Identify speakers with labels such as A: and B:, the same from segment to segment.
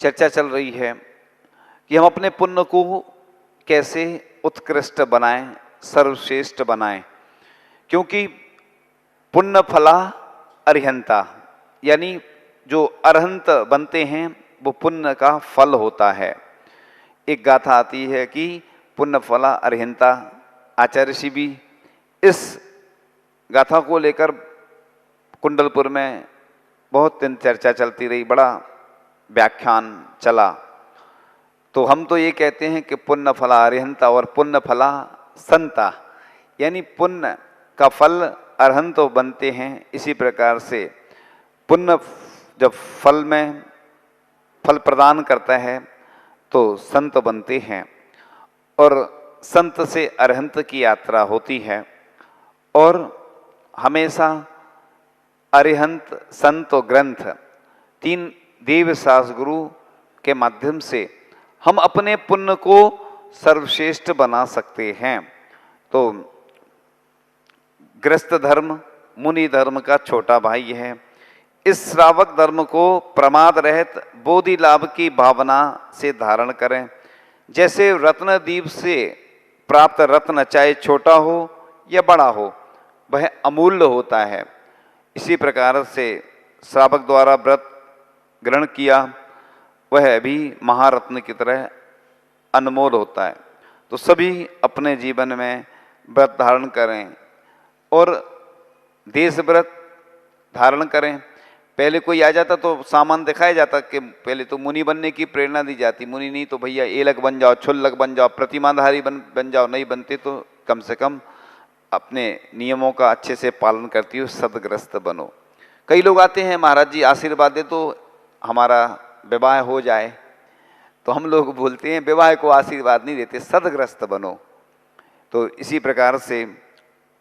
A: चर्चा चल रही है कि हम अपने पुण्य को कैसे उत्कृष्ट बनाएं, सर्वश्रेष्ठ बनाएं। क्योंकि पुण्य फला अरिहंता, यानी जो अरहंत बनते हैं वो पुण्य का फल होता है। एक गाथा आती है कि पुण्य फला अरिहंता। आचार्य ऋषि भी इस गाथा को लेकर कुंडलपुर में बहुत दिन चर्चा चलती रही, बड़ा व्याख्यान चला। तो हम तो ये कहते हैं कि पुण्य फला अरिहंता और पुण्य फला संता, यानी पुण्य का फल अरहंत तो बनते हैं। इसी प्रकार से पुण्य जब फल में फल प्रदान करता है तो संत बनते हैं और संत से अरहंत की यात्रा होती है। और हमेशा अरिहंत, संत और ग्रंथ, तीन देव शास्त्र गुरु के माध्यम से हम अपने पुण्य को सर्वश्रेष्ठ बना सकते हैं। तो गृहस्थ धर्म मुनि धर्म का छोटा भाई है। इस श्रावक धर्म को प्रमाद रहित बोधि लाभ की भावना से धारण करें। जैसे रत्नदीप से प्राप्त रत्न चाहे छोटा हो या बड़ा हो वह अमूल्य होता है, इसी प्रकार से श्रावक द्वारा व्रत ग्रहण किया वह भी महारत्न की तरह अनमोल होता है। तो सभी अपने जीवन में व्रत धारण करें और देश व्रत धारण करें। पहले कोई आ जाता तो सामान दिखाया जाता कि पहले तो मुनि बनने की प्रेरणा दी जाती, मुनि नहीं तो भैया एलक बन जाओ, छुल्लक बन जाओ, प्रतिमाधारी बन जाओ, नहीं बनते तो कम से कम अपने नियमों का अच्छे से पालन करती हो, सदग्रस्त बनो। कई लोग आते हैं, महाराज जी आशीर्वाद दे तो हमारा विवाह हो जाए, तो हम लोग बोलते हैं विवाह को आशीर्वाद नहीं देते, सदग्रस्त बनो। तो इसी प्रकार से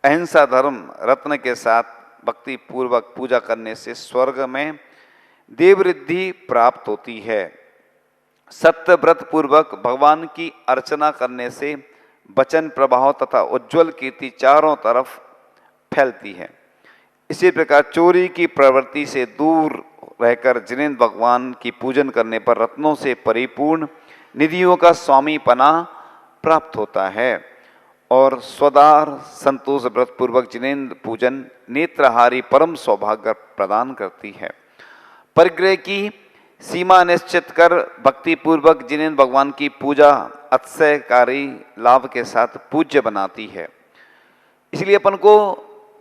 A: अहिंसा धर्म रत्न के साथ भक्ति पूर्वक पूजा करने से स्वर्ग में देवऋद्धि प्राप्त होती है। सत्य व्रत पूर्वक भगवान की अर्चना करने से वचन प्रभाव तथा उज्ज्वल कीर्ति चारों तरफ फैलती है। इसी प्रकार चोरी की प्रवृत्ति से दूर रहकर जिनेंद्र भगवान की पूजन करने पर रत्नों से परिपूर्ण निधियों का स्वामीपना प्राप्त होता है। और स्वदार संतोष व्रत पूर्वक जिनेंद्र पूजन नेत्रहारी परम सौभाग्य प्रदान करती है। परिग्रह की सीमा निश्चित कर भक्ति पूर्वक जिनेंद्र भगवान की पूजा अतिशयकारी लाभ के साथ पूज्य बनाती है। इसलिए अपन को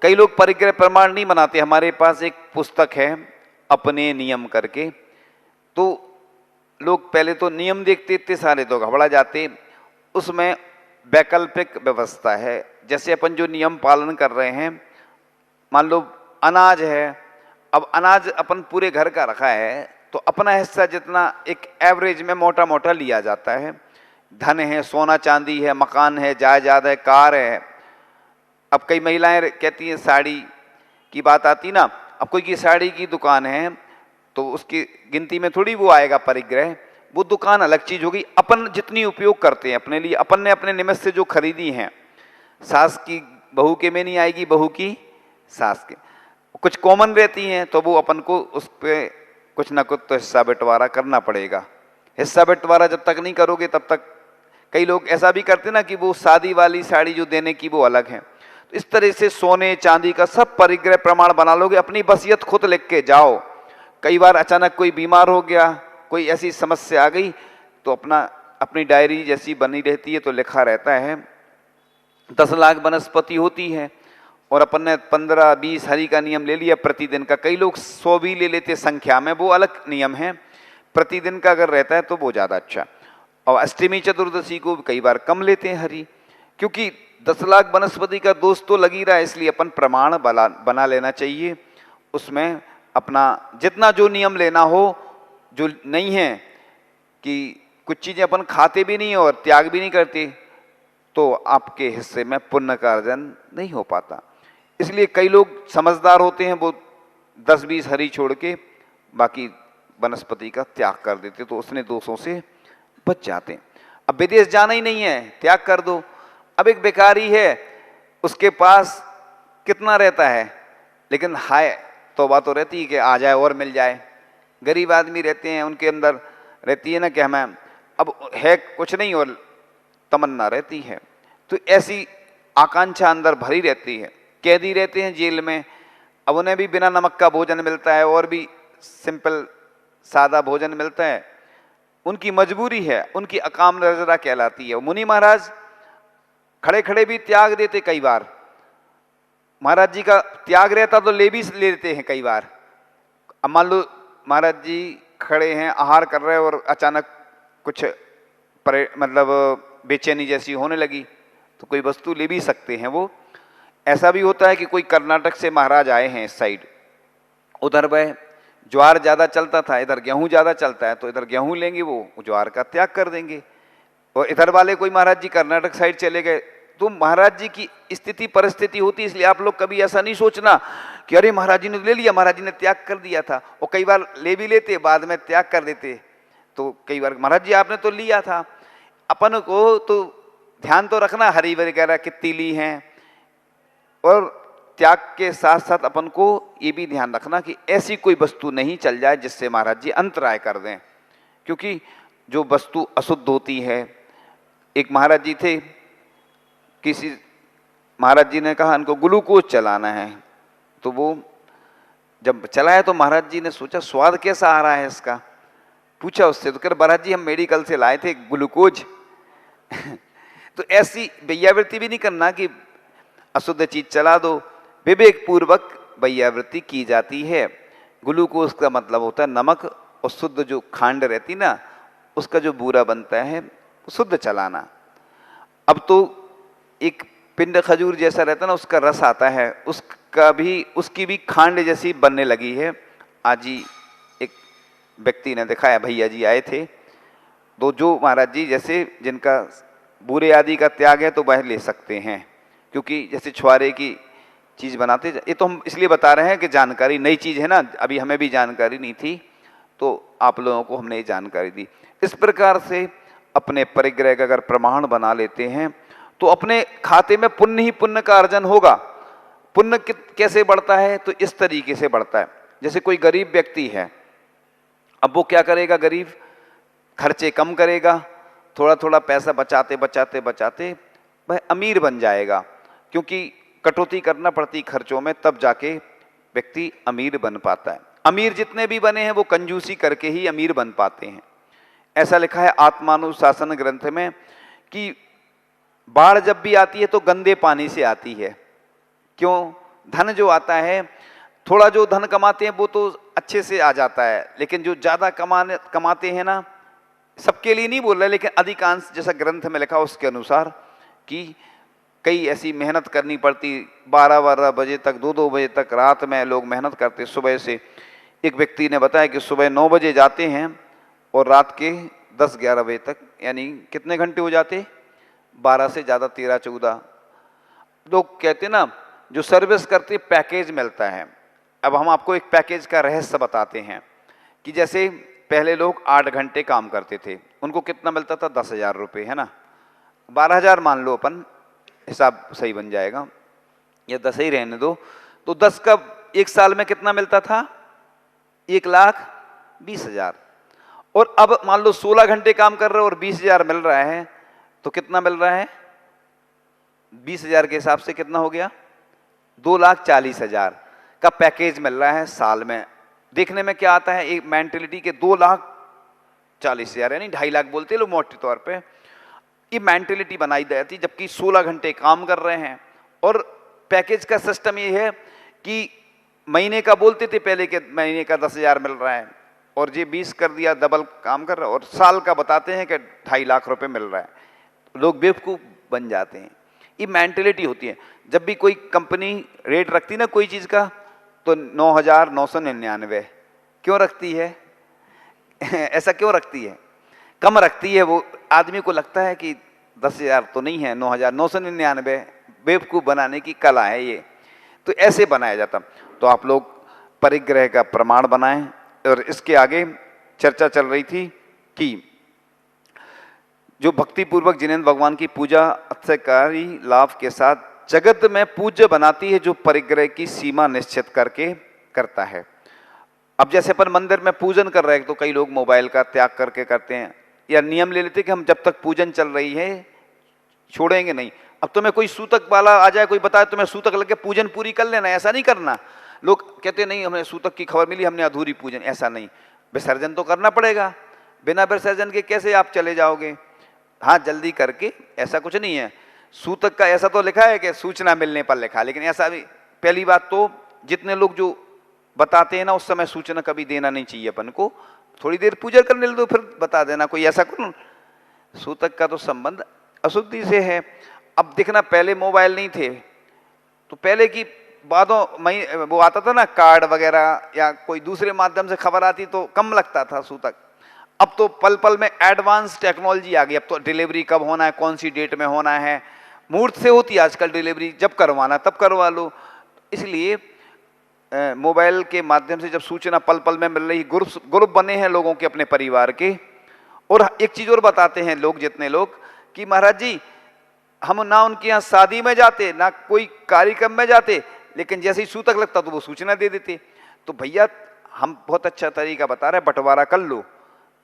A: कई लोग परिग्रह प्रमाण नहीं बनाते। हमारे पास एक पुस्तक है अपने नियम करके, तो लोग पहले तो नियम देखते इतने सारे तो घबरा जाते। उसमें वैकल्पिक व्यवस्था है। जैसे अपन जो नियम पालन कर रहे हैं, मान लो अनाज है, अब अनाज अपन पूरे घर का रखा है तो अपना हिस्सा जितना एक एवरेज में मोटा मोटा लिया जाता है। धन है, सोना चांदी है, मकान है, जायदाद है, कार है। अब कई महिलाएं कहती हैं साड़ी की बात आती ना, अब कोई की साड़ी की दुकान है तो उसकी गिनती में थोड़ी वो आएगा परिग्रह, वो दुकान अलग चीज होगी। अपन जितनी उपयोग करते हैं अपने लिए, अपन ने अपने निमित्त से जो खरीदी हैं, सास की बहू के में नहीं आएगी, बहू की सास के, कुछ कॉमन रहती हैं तो वो अपन को उस पर कुछ ना कुछ तो हिस्सा बंटवारा करना पड़ेगा। हिस्सा बंटवारा जब तक नहीं करोगे तब तक, कई लोग ऐसा भी करते ना कि वो शादी वाली साड़ी जो देने की वो अलग है। तो इस तरह से सोने चांदी का सब परिग्रह प्रमाण बना लोगे, अपनी वसीयत खुद लिख के जाओ। कई बार अचानक कोई बीमार हो गया, कोई ऐसी समस्या आ गई तो अपनी डायरी जैसी बनी रहती है तो लिखा रहता है 10 लाख वनस्पति होती है और अपन ने 15-20 हरि का नियम ले लिया प्रतिदिन का। कई लोग 100 भी ले लेते संख्या में, वो अलग नियम है। प्रतिदिन का अगर रहता है तो वो ज़्यादा अच्छा। और अष्टमी चतुर्दशी को कई बार कम लेते हैं हरि, क्योंकि 10 लाख वनस्पति का दोष तो लग ही रहा है। इसलिए अपन प्रमाण बना लेना चाहिए, उसमें अपना जितना जो नियम लेना हो। जो नहीं है कि कुछ चीज़ें अपन खाते भी नहीं और त्याग भी नहीं करते तो आपके हिस्से में पुण्य का अर्जन नहीं हो पाता। इसलिए कई लोग समझदार होते हैं, वो 10-20 हरि छोड़ के बाकी वनस्पति का त्याग कर देते, तो उसने दोषों से बच जाते हैं। अब विदेश जाना ही नहीं है, त्याग कर दो। अब एक बेकारी है, उसके पास कितना रहता है, लेकिन हाय तौबा तो रहती है कि आ जाए और मिल जाए। गरीब आदमी रहते हैं, उनके अंदर रहती है ना कि हमें अब है कुछ नहीं और तमन्ना रहती है। तो ऐसी आकांक्षा अंदर भरी रहती है। कैदी रहते हैं जेल में, अब उन्हें भी बिना नमक का भोजन मिलता है और भी सिंपल सादा भोजन मिलता है, उनकी मजबूरी है, उनकी अकाम नजरा कहलाती है। मुनि महाराज खड़े खड़े भी त्याग देते कई बार, महाराज जी का त्याग रहता तो ले भी लेते हैं कई बार। अब मान लो महाराज जी खड़े हैं, आहार कर रहे हैं और अचानक कुछ मतलब बेचैनी जैसी होने लगी तो कोई वस्तु ले भी सकते हैं वो। ऐसा भी होता है कि कोई कर्नाटक से महाराज आए हैं इस साइड, उधर वह ज्वार ज़्यादा चलता था, इधर गेहूं ज़्यादा चलता है, तो इधर गेहूं लेंगे, वो ज्वार का त्याग कर देंगे। और इधर वाले कोई महाराज जी कर्नाटक साइड चले गए, तो महाराज जी की स्थिति परिस्थिति होती है। इसलिए आप लोग कभी ऐसा नहीं सोचना कि अरे महाराज जी ने ले लिया, महाराज जी ने त्याग कर दिया था। और कई बार ले भी लेते, बाद में त्याग कर देते। तो कई बार महाराज जी आपने तो लिया था। अपन को तो ध्यान तो रखना, हरी वगैरह कितनी ली हैं, और त्याग के साथ साथ अपन को ये भी ध्यान रखना कि ऐसी कोई वस्तु नहीं चल जाए जिससे महाराज जी अंतराय कर दें, क्योंकि जो वस्तु अशुद्ध होती है। एक महाराज जी थे, किसी महाराज जी ने कहा इनको ग्लूकोज चलाना है, तो वो जब चलाया तो महाराज जी ने सोचा स्वाद कैसा आ रहा है इसका, पूछा उससे, तो कह महाराज जी हम मेडिकल से लाए थे ग्लूकोज। तो ऐसी वैयावृत्ति भी नहीं करना कि अशुद्ध चीज चला दो, विवेक पूर्वक वैयावृत्ति की जाती है। ग्लूकोज का मतलब होता है नमक, और शुद्ध जो खांड रहती ना उसका जो बूरा बनता है शुद्ध चलाना। अब तो एक पिंड खजूर जैसा रहता है ना, उसका रस आता है, उसकी भी खांड जैसी बनने लगी है। आज ही एक व्यक्ति ने दिखाया, भैया जी आए थे, तो जो महाराज जी जैसे जिनका बूरे आदि का त्याग है तो वह ले सकते हैं, क्योंकि जैसे छुआरे की चीज़ बनाते, ये तो हम इसलिए बता रहे हैं कि जानकारी नई चीज़ है ना, अभी हमें भी जानकारी नहीं थी, तो आप लोगों को हमने ये जानकारी दी। इस प्रकार से अपने परिग्रह का अगर प्रमाण बना लेते हैं तो अपने खाते में पुण्य ही पुण्य का अर्जन होगा। पुण्य कैसे बढ़ता है, तो इस तरीके से बढ़ता है। जैसे कोई गरीब व्यक्ति है, अब वो क्या करेगा, गरीब खर्चे कम करेगा, थोड़ा थोड़ा पैसा बचाते बचाते बचाते वह अमीर बन जाएगा, क्योंकि कटौती करना पड़ती खर्चों में, तब जाके व्यक्ति अमीर बन पाता है। अमीर जितने भी बने हैं वो कंजूसी करके ही अमीर बन पाते हैं। ऐसा लिखा है आत्मानुशासन ग्रंथ में कि बाढ़ जब भी आती है तो गंदे पानी से आती है। क्यों? धन जो आता है, थोड़ा जो धन कमाते हैं वो तो अच्छे से आ जाता है, लेकिन जो ज़्यादा कमाते हैं ना, सबके लिए नहीं बोल रहे, लेकिन अधिकांश जैसा ग्रंथ में लिखा उसके अनुसार कि कई ऐसी मेहनत करनी पड़ती, 12-12 बजे तक, 2-2 बजे तक रात में लोग मेहनत करते सुबह से। एक व्यक्ति ने बताया कि सुबह 9 बजे जाते हैं और रात के 10-11 बजे तक, यानी कितने घंटे हो जाते, 12 से ज़्यादा 13-14। लोग कहते ना जो सर्विस करते पैकेज मिलता है। अब हम आपको एक पैकेज का रहस्य बताते हैं कि जैसे पहले लोग 8 घंटे काम करते थे, उनको कितना मिलता था, 10,000 रुपये, है ना, 12,000 मान लो, अपन हिसाब सही बन जाएगा, या 10 ही रहने दो, तो 10 का एक साल में कितना मिलता था, 1,20,000। और अब मान लो 16 घंटे काम कर रहे हो और 20,000 मिल रहा है, तो कितना मिल रहा है, 20,000 के हिसाब से कितना हो गया, 2,40,000 का पैकेज मिल रहा है साल में। देखने में क्या आता है, एक मेंटेलिटी के 2,40,000 यानी 2.5 लाख बोलते लोग मोटे तौर पे, ये मेंटेलिटी बनाई जाती, जबकि 16 घंटे काम कर रहे हैं। और पैकेज का सिस्टम ये है कि महीने का बोलते थे पहले के महीने का 10,000 मिल रहा है, और ये 20 कर दिया, डबल काम कर रहा है, और साल का बताते हैं कि 2.5 लाख रुपए मिल रहा है। लोग बेवकूफ़ बन जाते हैं। ये मेंटेलिटी होती है। जब भी कोई कंपनी रेट रखती ना कोई चीज़ का, तो 9,999 क्यों रखती है? ऐसा क्यों रखती है? कम रखती है। वो आदमी को लगता है कि 10,000 तो नहीं है, 9,999, बेवकूफ़ बनाने की कला है ये। तो ऐसे बनाया जाता। तो आप लोग परिग्रह का प्रमाण बनाएं। और इसके आगे चर्चा चल रही थी कि जो भक्ति पूर्वक जिनेंद्र भगवान की पूजा अत्यकारी लाभ के साथ जगत में पूज्य बनाती है, जो परिग्रह की सीमा निश्चित करके करता है। अब जैसे अपन मंदिर में पूजन कर रहे हैं तो कई लोग मोबाइल का त्याग करके करते हैं, या नियम ले लेते कि हम जब तक पूजन चल रही है छोड़ेंगे नहीं। अब तुम्हें कोई सूतक वाला आ जाए, कोई बताए तुम्हें सूतक लग के पूजन पूरी कर लेना, ऐसा नहीं करना। लोग कहते नहीं हमें सूतक की खबर मिली, हमने अधूरी पूजन, ऐसा नहीं। विसर्जन तो करना पड़ेगा, बिना विसर्जन के कैसे आप चले जाओगे? हाँ जल्दी करके, ऐसा कुछ नहीं है। सूतक का ऐसा तो लिखा है कि सूचना मिलने पर लिखा, लेकिन ऐसा भी, पहली बात तो जितने लोग जो बताते हैं ना उस समय सूचना कभी देना नहीं चाहिए अपन को। थोड़ी देर पूजा करने दो फिर बता देना, कोई ऐसा कौन। सूतक का तो संबंध अशुद्धि से है। अब देखना पहले मोबाइल नहीं थे तो पहले की बातों में वो आता था ना कार्ड वगैरह या कोई दूसरे माध्यम से खबर आती तो कम लगता था सूतक। अब तो पल पल में एडवांस टेक्नोलॉजी आ गई। अब तो डिलीवरी कब होना है, कौन सी डेट में होना है, मुहूर्त से होती है आजकल डिलीवरी, जब करवाना तब करवा लो। इसलिए मोबाइल के माध्यम से जब सूचना पल पल में मिल रही, ग्रुप बने हैं लोगों के अपने परिवार के। और एक चीज और बताते हैं लोग, जितने लोग, कि महाराज जी हम ना उनके यहाँ शादी में जाते ना कोई कार्यक्रम में जाते, लेकिन जैसे ही सूतक लगता तो वो सूचना दे देते। तो भैया हम बहुत अच्छा तरीका बता रहे हैं, बंटवारा कर लो,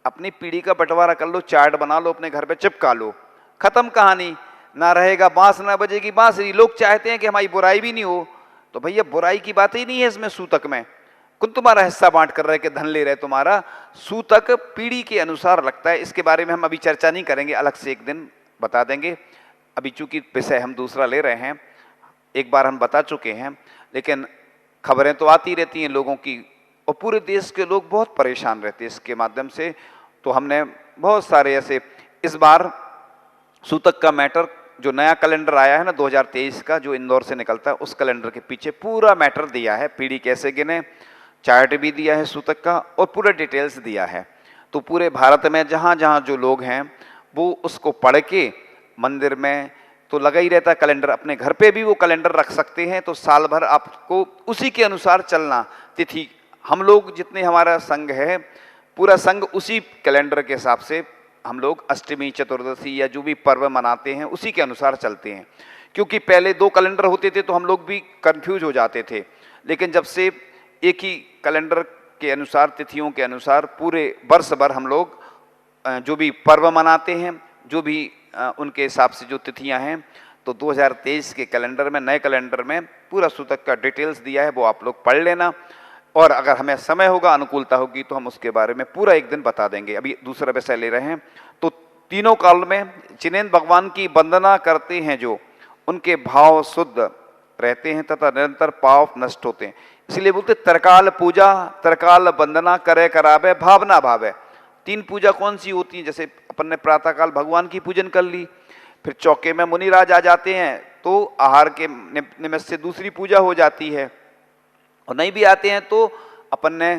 A: अपनी पीढ़ी का बंटवारा कर लो, चार्ट बना लो, अपने घर पे चिपका लो, खत्म कहानी। ना रहेगा बांस ना बजेगी बांसुरी। लोग चाहते हैं कि हमारी बुराई भी नहीं हो, तो भैया बुराई की बात ही नहीं है इसमें सूतक में। कौन तुम्हारा हिस्सा बांट कर रहे कि धन ले रहे तुम्हारा। सूतक पीढ़ी के अनुसार लगता है, इसके बारे में हम अभी चर्चा नहीं करेंगे, अलग से एक दिन बता देंगे। अभी चूंकि विषय हम दूसरा ले रहे हैं, एक बार हम बता चुके हैं, लेकिन खबरें तो आती रहती हैं लोगों की, और पूरे देश के लोग बहुत परेशान रहते हैं इसके माध्यम से। तो हमने बहुत सारे ऐसे, इस बार सूतक का मैटर, जो नया कैलेंडर आया है ना 2023 का, जो इंदौर से निकलता है, उस कैलेंडर के पीछे पूरा मैटर दिया है, पीढ़ी कैसे गिने, चार्ट भी दिया है सूतक का, और पूरा डिटेल्स दिया है। तो पूरे भारत में जहाँ जहाँ जो लोग हैं वो उसको पढ़ के, मंदिर में तो लगा ही रहता है कैलेंडर, अपने घर पे भी वो कैलेंडर रख सकते हैं। तो साल भर आपको उसी के अनुसार चलना, तिथि, हम लोग जितने हमारा संघ है, पूरा संघ उसी कैलेंडर के हिसाब से हम लोग अष्टमी चतुर्दशी या जो भी पर्व मनाते हैं उसी के अनुसार चलते हैं। क्योंकि पहले 2 कैलेंडर होते थे तो हम लोग भी कंफ्यूज हो जाते थे, लेकिन जब से एक ही कैलेंडर के अनुसार, तिथियों के अनुसार पूरे वर्ष भर हम लोग जो भी पर्व मनाते हैं, जो भी उनके हिसाब से जो तिथियां हैं, तो 2023 के कैलेंडर में, नए कैलेंडर में पूरा सूतक का डिटेल्स दिया है, वो आप लोग पढ़ लेना। और अगर हमें समय होगा, अनुकूलता होगी, तो हम उसके बारे में पूरा एक दिन बता देंगे। अभी दूसरा विषय ले रहे हैं। तो तीनों काल में जिनेंद्र भगवान की वंदना करते हैं जो, उनके भाव शुद्ध रहते हैं तथा निरंतर पाप नष्ट होते हैं। इसलिए बोलते तरकाल पूजा, तरकाल वंदना करे करावे भावना भावे। 3 पूजा कौन सी होती है? जैसे अपन ने प्रातःकाल भगवान की पूजन कर ली, फिर चौके में मुनिराज आ जाते हैं तो आहार के निमित्त से दूसरी पूजा हो जाती है, और नहीं भी आते हैं तो अपन ने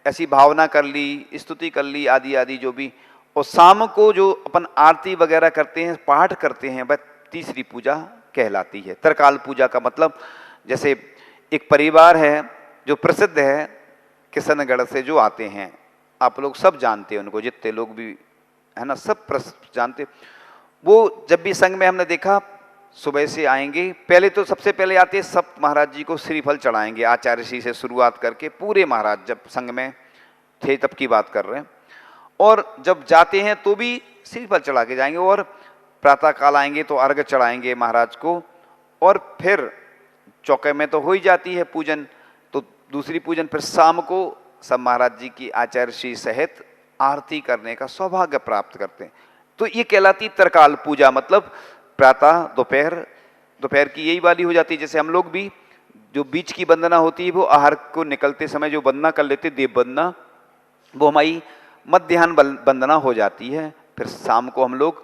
A: ऐसी भावना कर ली, स्तुति कर ली, आदि आदि जो भी। और शाम को जो अपन आरती वगैरह करते हैं, पाठ करते हैं, वह तीसरी पूजा कहलाती है। तरकाल पूजा का मतलब, जैसे एक परिवार है जो प्रसिद्ध है किशनगढ़ से जो आते हैं, आप लोग सब जानते हैं उनको, जितने लोग भी है ना सब जानते। वो जब भी संघ में हमने देखा सुबह से आएंगे, पहले तो सबसे पहले आते सब महाराज जी को श्रीफल चढ़ाएंगे, आचार्य श्री से शुरुआत करके पूरे महाराज जब संघ में थे तब की बात कर रहे हैं। और जब जाते हैं तो भी श्रीफल चढ़ा के जाएंगे, और प्रातःकाल आएंगे तो अर्घ चढ़ाएंगे महाराज को, और फिर चौके में तो हो ही जाती है पूजन, तो दूसरी पूजन फिर शाम को सब महाराज जी की आचार्य श्री सहित आरती करने का सौभाग्य प्राप्त करते हैं। तो ये कहलाती तरकाल पूजा। मतलब प्रातः दोपहर की यही वाली हो जाती है। जैसे हम लोग भी जो बीच की वंदना होती है वो आहार को निकलते समय जो वंदना कर लेते, देव वंदना, वो हमारी मध्याह्न वंदना हो जाती है। फिर शाम को हम लोग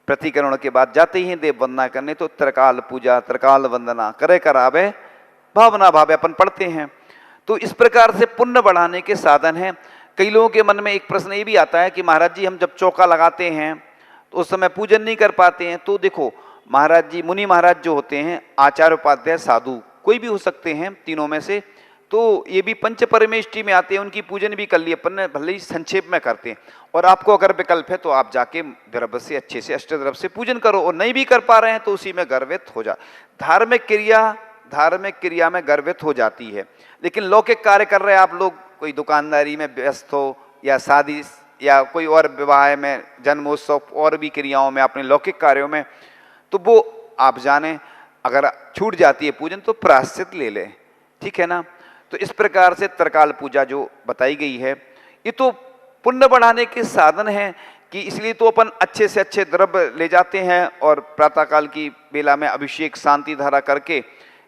A: प्रतिकरण के बाद जाते ही हैं देव वंदना करने, तो तरकाल पूजा, तरकाल वंदना करे करावे भावना भावे अपन पढ़ते हैं। तो इस प्रकार से पुण्य बढ़ाने के साधन हैं। कई लोगों के मन में एक प्रश्न ये भी आता है कि महाराज जी हम जब चौका लगाते हैं तो उस समय पूजन नहीं कर पाते हैं। तो देखो महाराज जी, मुनि महाराज जो होते हैं, आचार्य उपाध्याय साधु कोई भी हो सकते हैं तीनों में से, तो ये भी पंच परमेष्टि में आते हैं, उनकी पूजन भी कर ली अपन ने, भले ही संक्षेप में करते हैं। और आपको अगर विकल्प है तो आप जाके द्रव्य से अच्छे से अष्टद्रव्य से पूजन करो, और नहीं भी कर पा रहे हैं तो उसी में गर्वित हो जा। धार्मिक क्रिया में गर्वित हो जाती है, लेकिन लौकिक कार्य कर रहे हैं आप लोग, कोई दुकानदारी में व्यस्त हो या शादी या कोई और विवाह में, जन्मोत्सव और भी क्रियाओं में, अपने लौकिक कार्यों में, तो वो आप जाने अगर छूट जाती है पूजन तो प्रायश्चित ले ले, ठीक है ना। तो इस प्रकार से त्रिकाल पूजा जो बताई गई है ये तो पुण्य बढ़ाने के साधन हैं कि इसलिए तो अपन अच्छे से अच्छे द्रव्य ले जाते हैं और प्रातःकाल की बेला में अभिषेक शांति धारा करके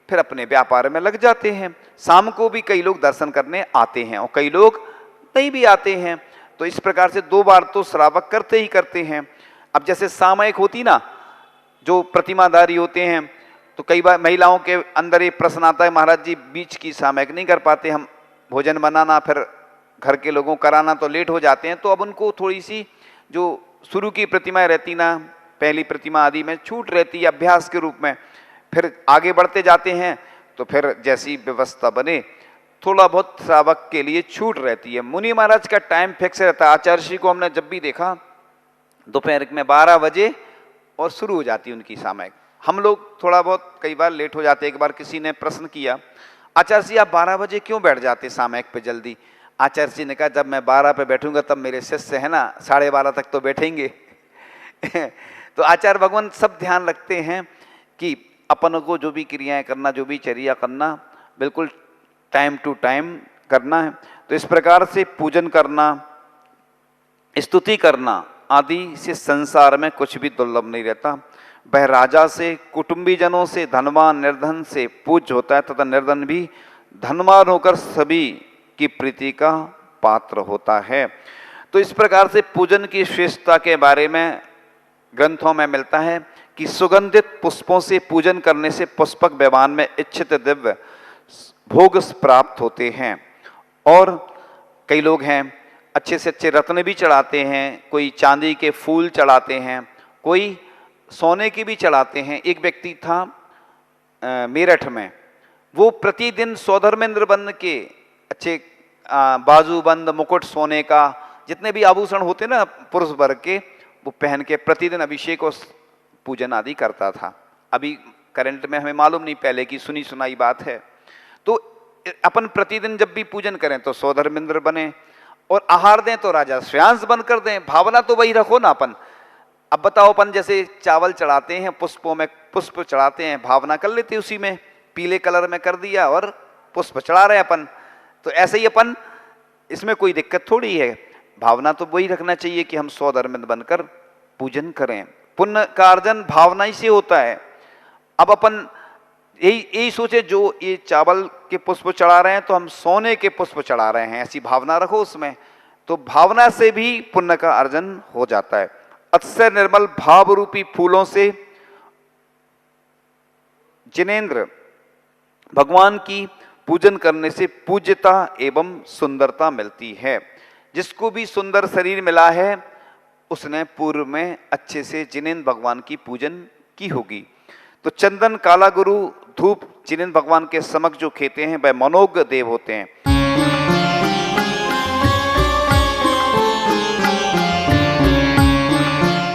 A: फिर अपने व्यापार में लग जाते हैं। शाम को भी कई लोग दर्शन करने आते हैं और कई लोग नहीं भी आते हैं। तो इस प्रकार से 2 बार तो श्रावक करते ही करते हैं। अब जैसे सामयिक होती ना, जो प्रतिमाधारी होते हैं, तो कई बार महिलाओं के अंदर ये प्रश्न आता है, महाराज जी बीच की सामयिक नहीं कर पाते हम, भोजन बनाना फिर घर के लोगों कराना तो लेट हो जाते हैं। तो अब उनको थोड़ी सी जो शुरू की प्रतिमाएं रहती ना, पहली प्रतिमा आदि में छूट रहती है अभ्यास के रूप में, फिर आगे बढ़ते जाते हैं तो फिर जैसी व्यवस्था बने थोड़ा बहुत श्रावक के लिए छूट रहती है। मुनि महाराज का टाइम फिक्स रहता है। आचार्य जी को हमने जब भी देखा दोपहर में 12 बजे और शुरू हो जाती है उनकी सामयिक। हम लोग थोड़ा बहुत कई बार लेट हो जाते। एक बार किसी ने प्रश्न किया, आचार्य जी आप 12 बजे क्यों बैठ जाते सामयिक पे जल्दी? आचार्य जी ने कहा जब मैं 12 पे बैठूंगा तब मेरे शिष्य है ना 12:30 तक तो बैठेंगे। तो आचार्य भगवान सब ध्यान रखते हैं कि अपन को जो भी क्रियाएं करना, जो भी चर्या करना, बिल्कुल टाइम टू टाइम करना है। तो इस प्रकार से पूजन करना, स्तुति करना आदि से संसार में कुछ भी दुर्लभ नहीं रहता। वह राजा से, कुटुंबी जनों से, धनवान निर्धन से पूज्य होता है तथा निर्धन भी धनवान होकर सभी की प्रीति का पात्र होता है। तो इस प्रकार से पूजन की श्रेष्ठता के बारे में ग्रंथों में मिलता है कि सुगंधित पुष्पों से पूजन करने से पुष्पक विमान में इच्छित दिव्य भोग प्राप्त होते हैं। और कई लोग हैं अच्छे से अच्छे रत्न भी चढ़ाते हैं, कोई चांदी के फूल चढ़ाते हैं, कोई सोने की भी चढ़ाते हैं। एक व्यक्ति था मेरठ में, वो प्रतिदिन सौधर्मेंद्र बन के अच्छे बाजूबंद मुकुट सोने का जितने भी आभूषण होते ना पुरुष वर्ग के, वो पहन के प्रतिदिन अभिषेक और पूजन आदि करता था। अभी करंट में हमें मालूम नहीं, पहले की सुनी सुनाई बात है। तो अपन प्रतिदिन जब भी पूजन करें तो सौधर्मेंद्र बने और आहार दें तो राजा श्रेयांश बनकर दें। भावना तो वही रखो ना अपन। अब बताओ अपन जैसे चावल चढ़ाते हैं, पुष्पों में पुष्प चढ़ाते हैं, भावना कर लेते उसी में, पीले कलर में कर दिया और पुष्प चढ़ा रहे अपन। तो ऐसे ही अपन, इसमें कोई दिक्कत थोड़ी है। भावना तो वही रखना चाहिए कि हम सौधर्मेंद्र बनकर पूजन करें। पुण्य का अर्जन भावना ही से होता है। अब अपन यही सोचे जो ये चावल के पुष्प चढ़ा रहे हैं तो हम सोने के पुष्प चढ़ा रहे हैं, ऐसी भावना रखो उसमें, तो भावना से भी पुण्य का अर्जन हो जाता है। अतिशय निर्मल भाव रूपी फूलों से जिनेंद्र भगवान की पूजन करने से पूज्यता एवं सुंदरता मिलती है। जिसको भी सुंदर शरीर मिला है उसने पूर्व में अच्छे से जिनेंद्र भगवान की पूजन की होगी। तो चंदन, काला गुरु, धूप जिनेंद्र भगवान के समक्ष जो खेते हैं वह मनोज्ञ देव होते हैं।